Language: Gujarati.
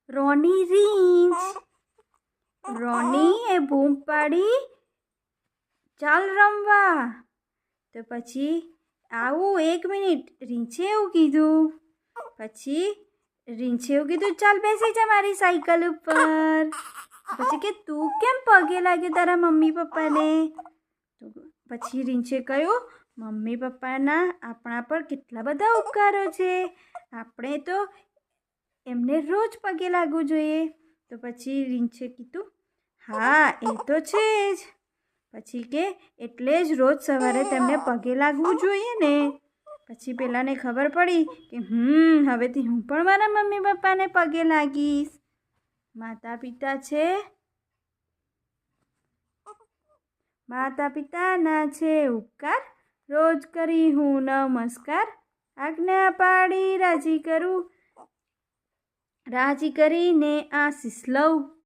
રોની રીંછ. રોનીએ બૂમ પાડી, ચાલ રમવા. તો પછી આવું 1 મિનિટ, રીંછે એવું કીધું. પછી રીંછે એવું કીધું, ચાલ બેસી જા મારી સાયકલ ઉપર. પછી કે તું કેમ પગે લાગે તારા મમ્મી પપ્પાને? તો પછી રીંછે કહ્યું, મમ્મી પપ્પાના આપણા પર કેટલા બધા ઉપકારો છે, આપણે તો એમને રોજ પગે લાગવું જોઈએ. તો પછી રીંછે કીધું, હા એ તો છે જ. પછી કે એટલે જ રોજ સવારે તેમને પગે લાગવું જોઈએ ને. પછી પેલાને ખબર પડી કે હવેથી હું પણ મારા મમ્મી પપ્પાને પગે લાગીશ. માતા પિતાના છે ઉપકાર, રોજ કરી હું નમસ્કાર. આજ્ઞા પાડી રાજી કરીને આશીષ લઉં.